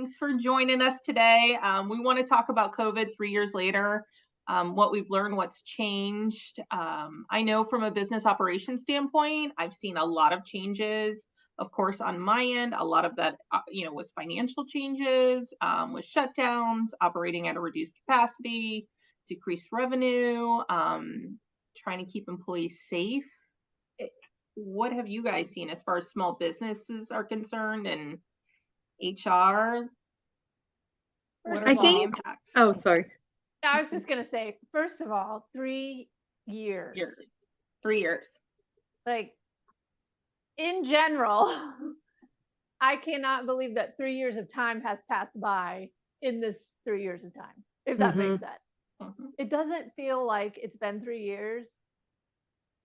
Thanks for joining us today. We want to talk about COVID 3 years later, what we've learned, what's changed. I know from a business operations standpoint, I've seen a lot of changes. Of course, on my end, a lot of that, was financial changes, with shutdowns, operating at a reduced capacity, decreased revenue, trying to keep employees safe. What have you guys seen as far as small businesses are concerned and HR? What are I some think, impacts? oh, sorry. I was just going to say, first of all, 3 years. 3 years. Like, in general, I cannot believe that 3 years of time has passed by in this 3 years of time, if that makes sense. It doesn't feel like it's been 3 years,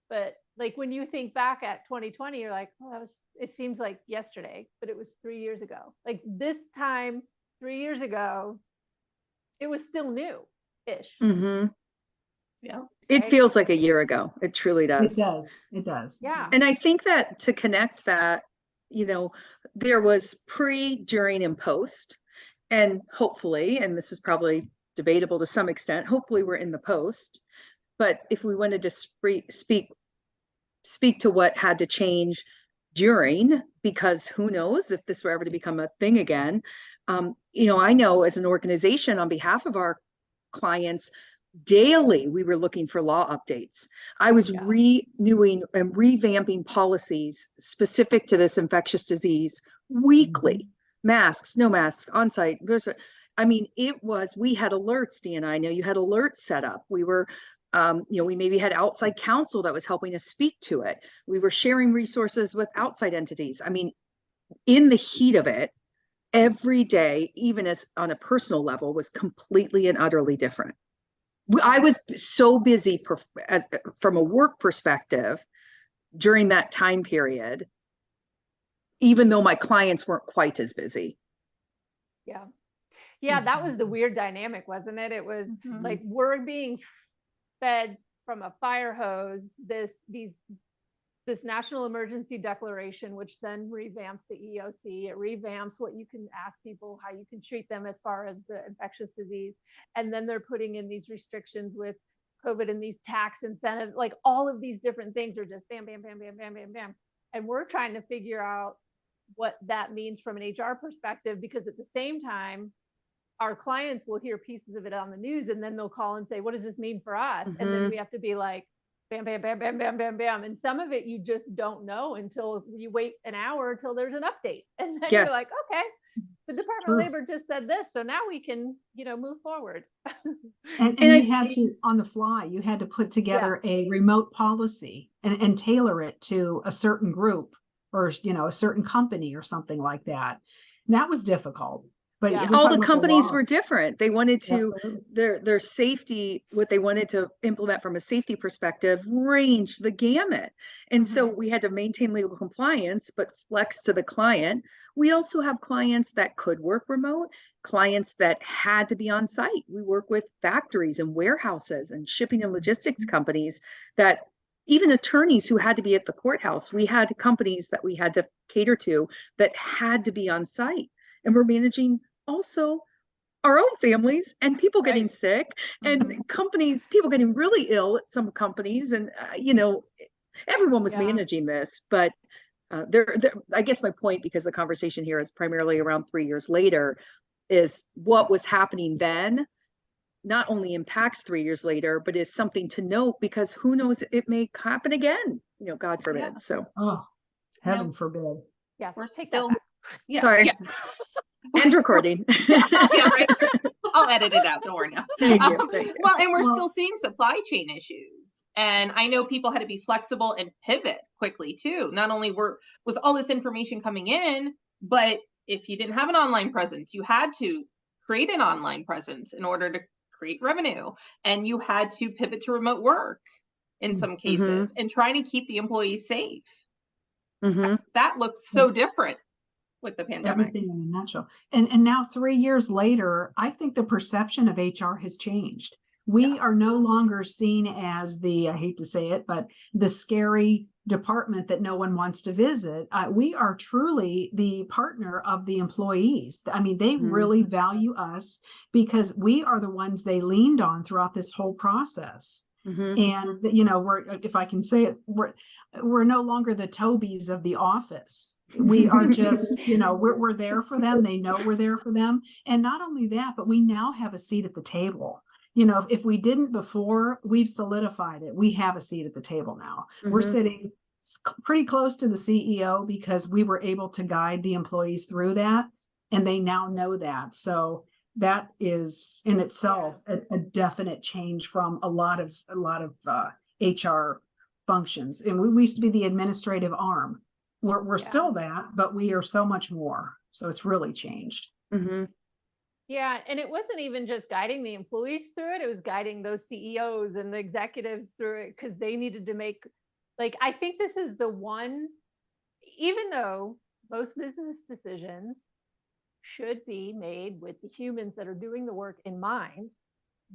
but like when you think back at 2020, you're like, oh, it seems like yesterday, but it was 3 years ago. Like this time, 3 years ago, it was still new-ish. Yeah. It feels like a year ago. It truly does. It does. Yeah. And I think that to connect that, there was pre, during, and post. And hopefully, and this is probably debatable to some extent, hopefully we're in the post. But if we wanted to speak to what had to change during, because who knows if this were ever to become a thing again. I know as an organization on behalf of our clients, daily we were looking for law updates. I was renewing and revamping policies specific to this infectious disease weekly. Masks, no masks, on site. I mean, we had alerts, Deanna. I know you had alerts set up. We were we maybe had outside counsel that was helping us speak to it. We were sharing resources with outside entities. I mean, in the heat of it, every day, even as on a personal level, was completely and utterly different. I was so busy from a work perspective during that time period, even though my clients weren't quite as busy. Yeah, that was the weird dynamic, wasn't it? It was like we're being fed from a fire hose this national emergency declaration, which then revamps the EOC. It revamps what you can ask people, how you can treat them as far as the infectious disease. And then they're putting in these restrictions with COVID and these tax incentives, like all of these different things are just bam, bam, bam, bam, bam, bam, bam. And we're trying to figure out what that means from an HR perspective, because at the same time, our clients will hear pieces of it on the news and then they'll call and say, what does this mean for us? And then we have to be like, bam, bam, bam, bam, bam, bam, bam. And some of it you just don't know until you wait an hour until there's an update. And then you're like, okay, the Department of Labor just said this. So now we can, move forward. And you had to, on the fly, you had to put together a remote policy and tailor it to a certain group or, a certain company or something like that. And that was difficult. But all the companies were different. They wanted to, their safety, what they wanted to implement from a safety perspective ranged the gamut. And so we had to maintain legal compliance, but flex to the client. We also have clients that could work remote, clients that had to be on site. We work with factories and warehouses and shipping and logistics companies that even attorneys who had to be at the courthouse. We had companies that we had to cater to that had to be on site. And we're managing also our own families and people getting sick and companies, people getting really ill at some companies. And, everyone was managing this, but I guess my point, because the conversation here is primarily around 3 years later, is what was happening then not only impacts 3 years later, but is something to note, because who knows, it may happen again, God forbid. So, heaven forbid. Yeah, we're still, sorry. And recording. Right. I'll edit it out. Don't worry now. Thank you. Well, and we're still seeing supply chain issues. And I know people had to be flexible and pivot quickly too. Not only was all this information coming in, but if you didn't have an online presence, you had to create an online presence in order to create revenue. And you had to pivot to remote work in some cases and trying to keep the employees safe. That looked so different with the pandemic. Everything in a nutshell. And now 3 years later, I think the perception of HR has changed. We are no longer seen as the, I hate to say it, but the scary department that no one wants to visit. We are truly the partner of the employees. I mean, they really value us because we are the ones they leaned on throughout this whole process. And we're, if I can say it, we're no longer the Tobys of the office. We are just, we're there for them. They know we're there for them. And not only that, but we now have a seat at the table. If we didn't before, we've solidified it. We have a seat at the table now. We're sitting pretty close to the CEO because we were able to guide the employees through that, and they now know that. So that is in itself a definite change from a lot of HR functions. And we used to be the administrative arm. We're still that, but we are so much more. So it's really changed. Yeah, and it wasn't even just guiding the employees through it. It was guiding those CEOs and the executives through it because they needed to make, I think this is the one, even though most business decisions should be made with the humans that are doing the work in mind,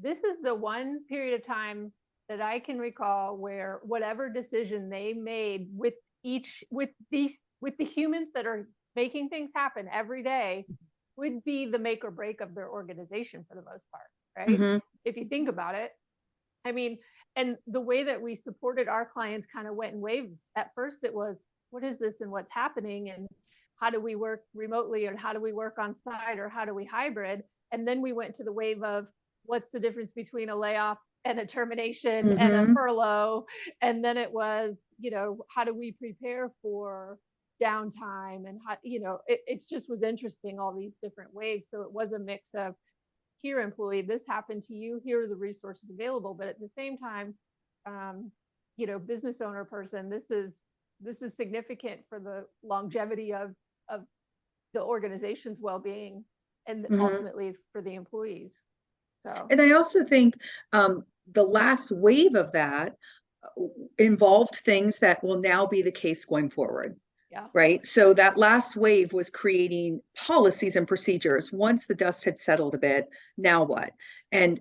this is the one period of time that I can recall where whatever decision they made with the humans that are making things happen every day would be the make or break of their organization for the most part, right? If you think about it. I mean, and the way that we supported our clients kind of went in waves. At first it was, what is this and what's happening? And how do we work remotely, or how do we work on site, or how do we hybrid? And then we went to the wave of what's the difference between a layoff and a termination and a furlough. And then it was, how do we prepare for downtime, and how, it just was interesting, all these different waves. So it was a mix of, here employee, this happened to you, here are the resources available, but at the same time, business owner person, this is significant for the longevity of the organization's well-being, and ultimately for the employees. So, and I also think the last wave of that involved things that will now be the case going forward. Yeah. Right. So that last wave was creating policies and procedures. Once the dust had settled a bit, now what? And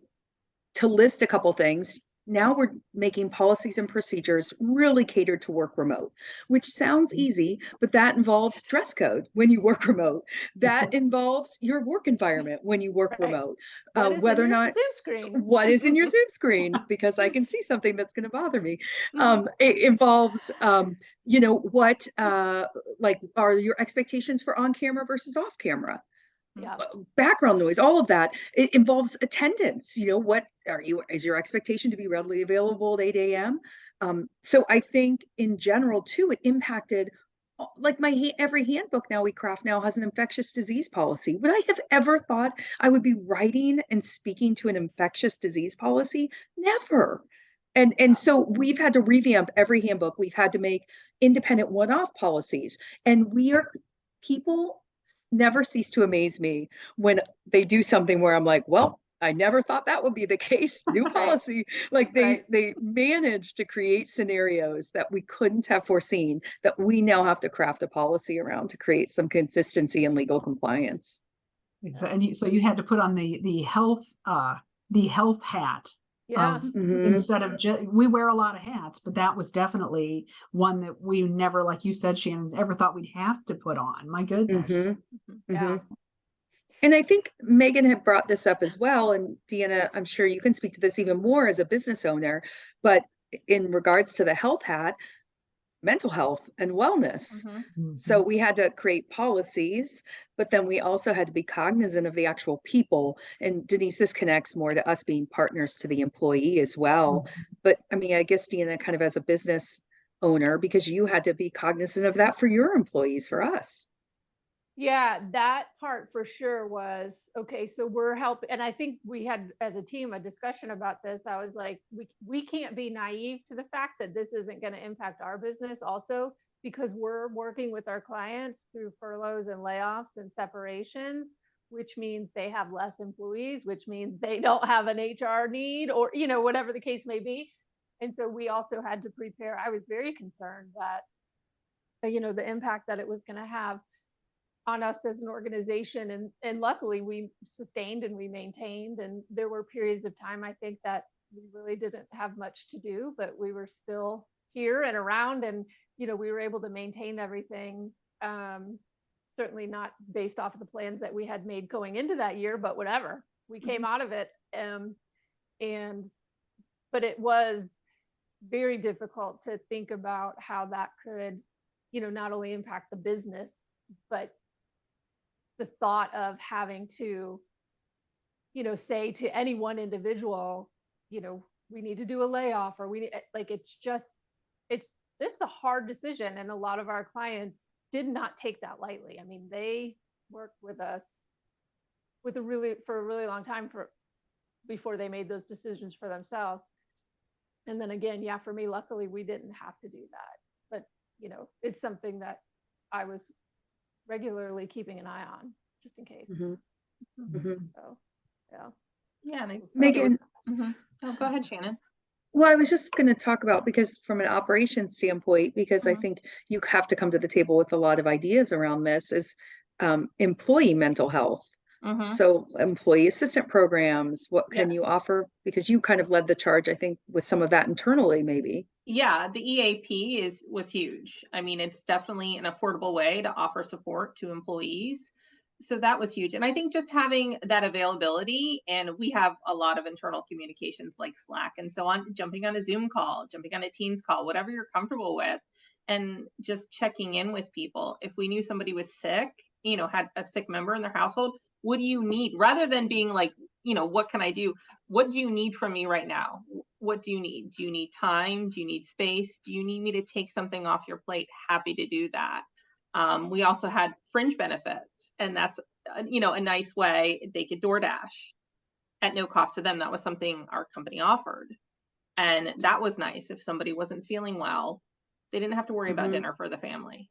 to list a couple things, now we're making policies and procedures really catered to work remote, which sounds easy, but that involves dress code when you work remote. That involves your work environment when you work remote. Whether or not Zoom screen. What is in your Zoom screen, because I can see something that's going to bother me. It involves, what are your expectations for on camera versus off camera? Background noise, all of that. It involves attendance. What is your expectation to be readily available at 8 a.m.? So I think in general too, it impacted, every handbook now we craft now has an infectious disease policy. Would I have ever thought I would be writing and speaking to an infectious disease policy? Never. And so we've had to revamp every handbook. We've had to make independent one-off policies, and people never cease to amaze me when they do something where I'm like, well, I never thought that would be the case. New policy. They managed to create scenarios that we couldn't have foreseen, that we now have to craft a policy around to create some consistency and legal compliance. Exactly. And so you had to put on the health hat. Instead of we wear a lot of hats, but that was definitely one that we never, like you said, Shannon, ever thought we'd have to put on. My goodness. And I think Meghan had brought this up as well. And Deanna, I'm sure you can speak to this even more as a business owner, but in regards to the health hat, mental health and wellness. So we had to create policies, but then we also had to be cognizant of the actual people. And Denise, this connects more to us being partners to the employee as well. But I mean, I guess Deanna, kind of as a business owner, because you had to be cognizant of that for your employees, for us. Yeah, that part for sure was, okay, so we're helping. And I think we had, as a team, a discussion about this. I was like, we can't be naive to the fact that this isn't going to impact our business also, because we're working with our clients through furloughs and layoffs and separations, which means they have less employees, which means they don't have an HR need, or, whatever the case may be. And so we also had to prepare. I was very concerned that, the impact that it was going to have. on us as an organization, and luckily we sustained and we maintained, and there were periods of time I think that we really didn't have much to do, but we were still here and around, and we were able to maintain everything. Certainly not based off of the plans that we had made going into that year, but whatever, we came out of it. But it was very difficult to think about how that could not only impact the business, but the thought of having to say to any one individual, we need to do a layoff, or we like, it's a hard decision, and a lot of our clients did not take that lightly. I mean, they worked with us for a really long time before they made those decisions for themselves. And then again, for me, luckily we didn't have to do that, but it's something that I was regularly keeping an eye on, just in case. So Yeah, and Meghan, oh, go ahead, Shannon. well, I was just going to talk about, because from an operations standpoint, because I think you have to come to the table with a lot of ideas around this, is employee mental health. So employee assistant programs, what can you offer? Because you kind of led the charge, I think, with some of that internally, maybe. Yeah, the EAP was huge. I mean, it's definitely an affordable way to offer support to employees. So that was huge. And I think just having that availability, and we have a lot of internal communications like Slack and so on, jumping on a Zoom call, jumping on a Teams call, whatever you're comfortable with, and just checking in with people. If we knew somebody was sick, had a sick member in their household, what do you need? Rather than being like, what can I do? What do you need from me right now? What do you need? Do you need time? Do you need space? Do you need me to take something off your plate? Happy to do that. We also had fringe benefits, and that's, a nice way they could DoorDash at no cost to them. That was something our company offered. And that was nice. If somebody wasn't feeling well, they didn't have to worry about dinner for the family.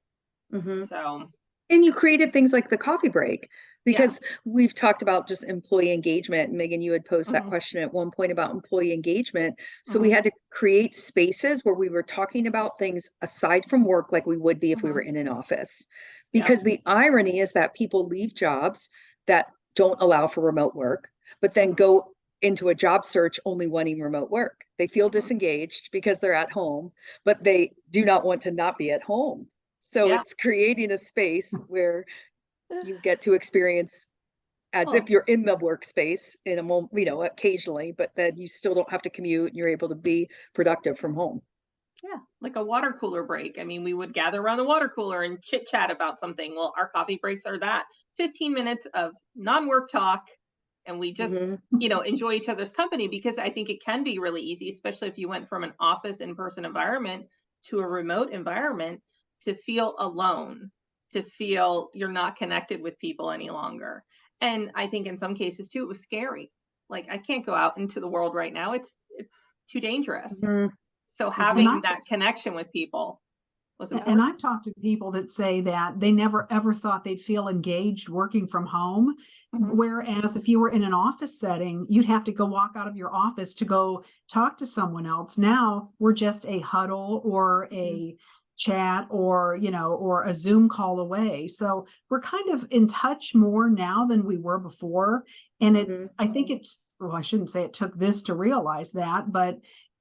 So. And you created things like the coffee break, because we've talked about just employee engagement. Megan, you had posed that question at one point about employee engagement. So we had to create spaces where we were talking about things aside from work, like we would be if we were in an office. Because the irony is that people leave jobs that don't allow for remote work, but then go into a job search only wanting remote work. They feel disengaged because they're at home, but they do not want to not be at home. So it's creating a space where you get to experience as if you're in the workspace in a moment, occasionally, but then you still don't have to commute and you're able to be productive from home. Yeah, like a water cooler break. I mean, we would gather around the water cooler and chit chat about something. Well, our coffee breaks are that 15 minutes of non-work talk, and we just, enjoy each other's company, because I think it can be really easy, especially if you went from an office in-person environment to a remote environment, to feel alone, to feel you're not connected with people any longer. And I think in some cases too, it was scary. Like, I can't go out into the world right now. It's too dangerous. So having that connection with people was important. And I've talked to people that say that they never ever thought they'd feel engaged working from home. Whereas if you were in an office setting, you'd have to go walk out of your office to go talk to someone else. Now we're just a huddle or a chat or or a Zoom call away. So we're kind of in touch more now than we were before. And I think I shouldn't say it took this to realize that, but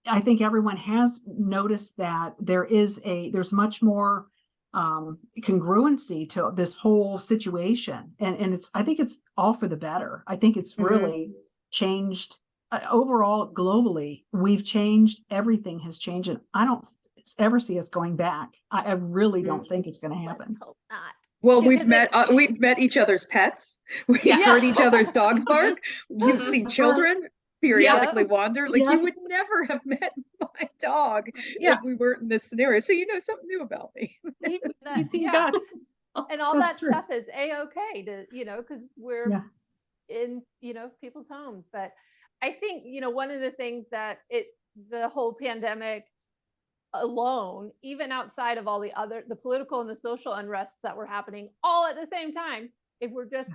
I think everyone has noticed that there's much more congruency to this whole situation. And I think it's all for the better. I think it's really changed overall globally. We've changed, everything has changed, and I don't ever see us going back. I really don't think it's going to happen. Let's hope not. Well, we've met each other's pets. We've heard each other's dogs bark. You've seen children periodically wander. Like, you would never have met my dog if we weren't in this scenario. So you know something new about me. You see Gus. And all that stuff is a-okay to, because we're in, people's homes. But I think, one of the things that the whole pandemic alone, even outside of all the political and the social unrests that were happening all at the same time, if we're just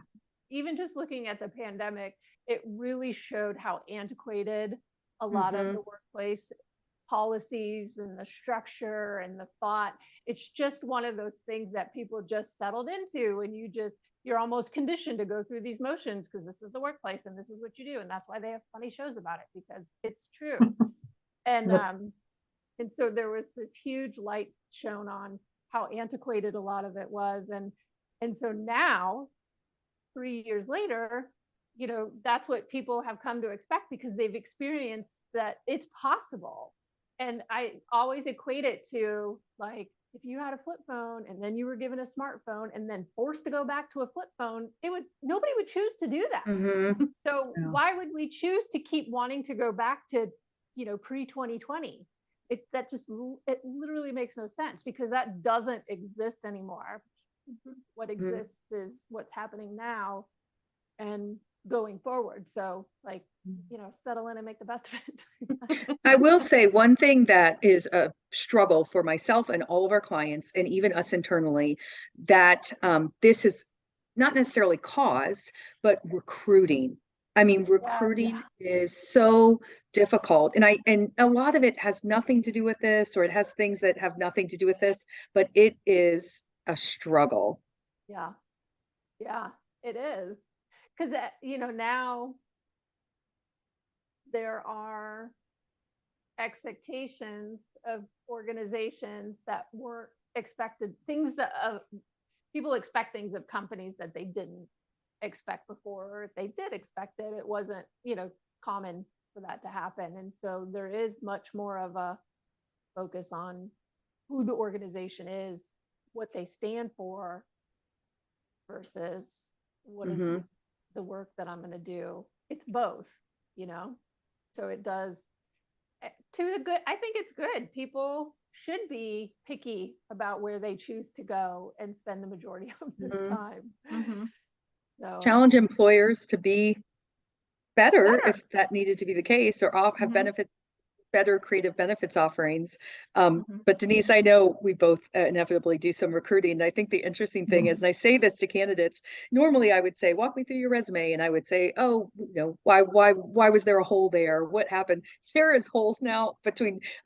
looking at the pandemic, it really showed how antiquated a lot of the workplace policies and the structure and the thought. It's just one of those things that people just settled into, and you're almost conditioned to go through these motions because this is the workplace and this is what you do. And that's why they have funny shows about it, because it's true. And so there was this huge light shown on how antiquated a lot of it was. And so now, 3 years later, that's what people have come to expect because they've experienced that it's possible. And I always equate it to, like, if you had a flip phone and then you were given a smartphone and then forced to go back to a flip phone, nobody would choose to do that. Mm-hmm. So Yeah. why would we choose to keep wanting to go back to, pre-2020? It literally makes no sense because that doesn't exist anymore. What exists is what's happening now and going forward. So, like, settle in and make the best of it. I will say one thing that is a struggle for myself and all of our clients, and even us internally, that this is not necessarily caused, but recruiting. I mean, recruiting is so difficult. And a lot of it has nothing to do with this, or it has things that have nothing to do with this, but it is a struggle. Yeah, it is. Because, now there are expectations of organizations that weren't expected, things that people expect things of companies that they didn't expect before, or if they did expect it, it wasn't, common for that to happen. And so there is much more of a focus on who the organization is, what they stand for, versus what is the work that I'm going to do. It's both, so it does to the good. I think it's good. People should be picky about where they choose to go and spend the majority of their time. So challenge employers to be better if that needed to be the case, or have better creative benefits offerings. But Denise, I know we both inevitably do some recruiting. And I think the interesting thing is, and I say this to candidates, normally I would say, walk me through your resume. And I would say, oh, why was there a hole there? What happened? There is holes now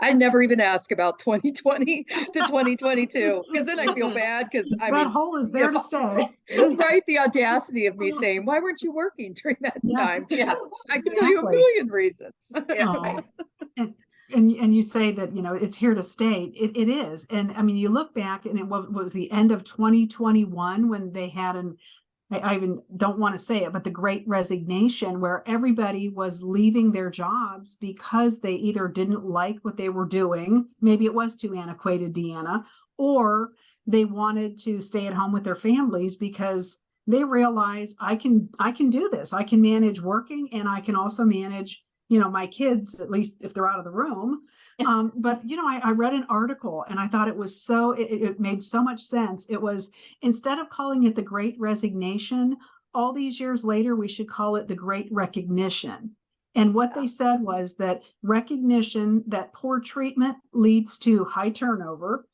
I never even ask about 2020 to 2022, because then I feel bad because that hole is there to stay. Right. The audacity of me saying, why weren't you working during that time? Yeah. I can tell you a million reasons. Oh. And you say that, it's here to stay. It is. And I mean, you look back and it was the end of 2021 when they had I even don't want to say it, but the Great Resignation, where everybody was leaving their jobs because they either didn't like what they were doing. Maybe it was too antiquated, Deanna, or they wanted to stay at home with their families because they realized I can do this. I can manage working, and I can also manage my kids, at least if they're out of the room. But, I read an article and I thought it was it made so much sense. It was, instead of calling it the Great Resignation, all these years later, we should call it the Great Recognition. And what they said was that recognition that poor treatment leads to high turnover,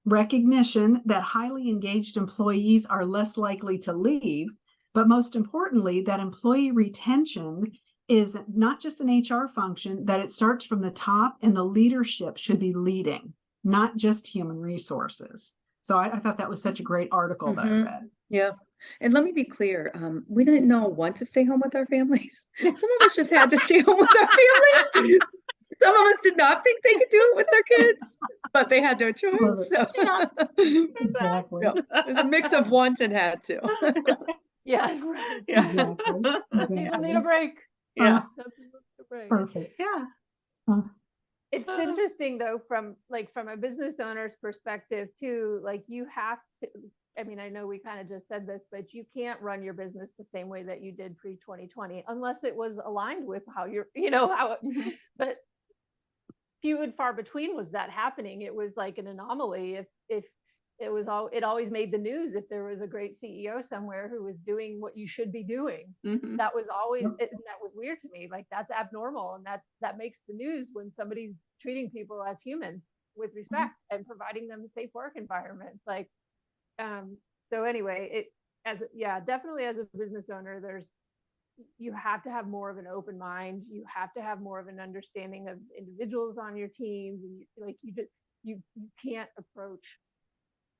recognition that highly engaged employees are less likely to leave, but most importantly, that employee retention is not just an HR function, that it starts from the top, and the leadership should be leading, not just human resources. So I thought that was such a great article that I read. Yeah. And let me be clear, we didn't know when to stay home with our families. Some of us just had to stay home with our families. Some of us did not think they could do it with their kids, but they had no choice. So Exactly. There's a mix of want and had to. Exactly. People need a break. Yeah. Perfect. Yeah. It's interesting though, from a business owner's perspective too, like you have to, I know we kind of just said this, but you can't run your business the same way that you did pre-2020 unless it was aligned with how you're, but few and far between was that happening. It was like an anomaly. If it always made the news if there was a great CEO somewhere who was doing what you should be doing. That was always, that was weird to me. Like, that's abnormal, and that makes the news when somebody's treating people as humans with respect and providing them safe work environments. Like, so anyway, definitely as a business owner, you have to have more of an open mind. You have to have more of an understanding of individuals on your teams. And like you can't approach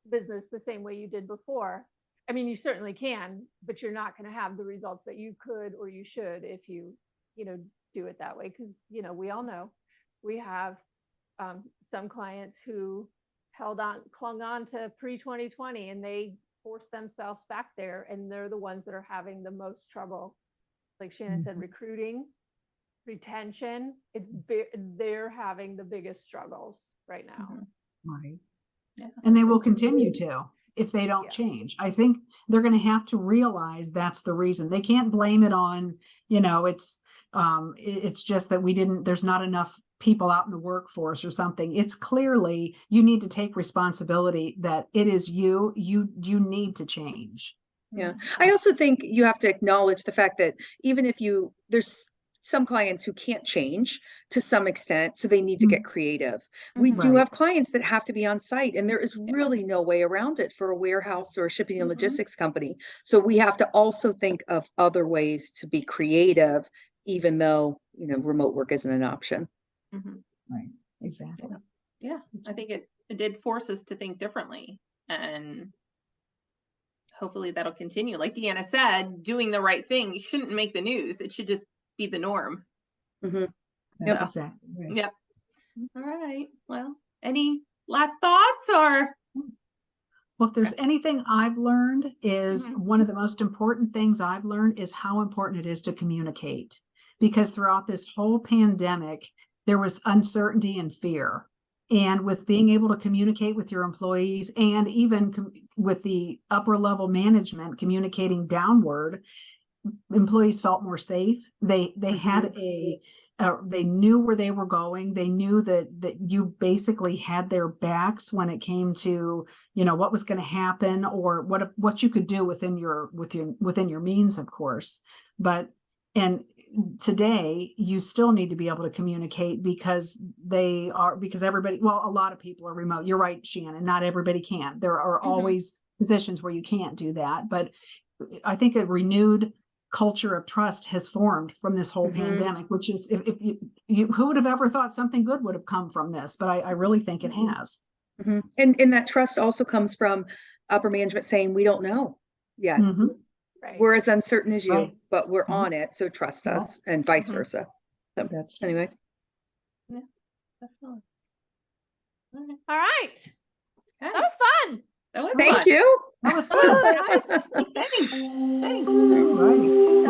business the same way you did before. I mean, you certainly can, but you're not going to have the results that you could or you should if you do it that way. Because we all know we have some clients who clung on to pre-2020, and they forced themselves back there, and they're the ones that are having the most trouble. Like Shannon said, recruiting, retention, they're having the biggest struggles right now. Right. Yeah. And they will continue to if they don't change. I think they're going to have to realize that's the reason. They can't blame it on, it's just that there's not enough people out in the workforce or something. It's clearly, you need to take responsibility that it is you need to change. Yeah. I also think you have to acknowledge the fact that even if there's some clients who can't change to some extent, so they need to get creative. We do have clients that have to be on site, and there is really no way around it for a warehouse or a shipping and logistics company. So we have to also think of other ways to be creative, even though, remote work isn't an option. Right. Exactly. Yeah. I think it did force us to think differently, and hopefully that'll continue. Like Deanna said, doing the right thing shouldn't make the news. It should just be the norm. That's exactly right. Yep. All right. Well, any last thoughts or? Well, if there's anything I've learned is one of the most important things I've learned is how important it is to communicate, because throughout this whole pandemic, there was uncertainty and fear. And with being able to communicate with your employees and even with the upper level management communicating downward, employees felt more safe. They had they knew where they were going. They knew that you basically had their backs when it came to, what was going to happen or what you could do within your means, of course. And today you still need to be able to communicate because everybody, a lot of people are remote. You're right, Shannon, not everybody can. There are always positions where you can't do that, but I think a renewed culture of trust has formed from this whole pandemic, which is, if who would have ever thought something good would have come from this, but I really think it has. And that trust also comes from upper management saying, we don't know yet. Right. We're as uncertain as you, but we're on it. So trust us, and vice versa. So That's anyway. Yeah, definitely. All right. Okay. That was fun. That was Thank fun. you. That was fun. Thanks. All right.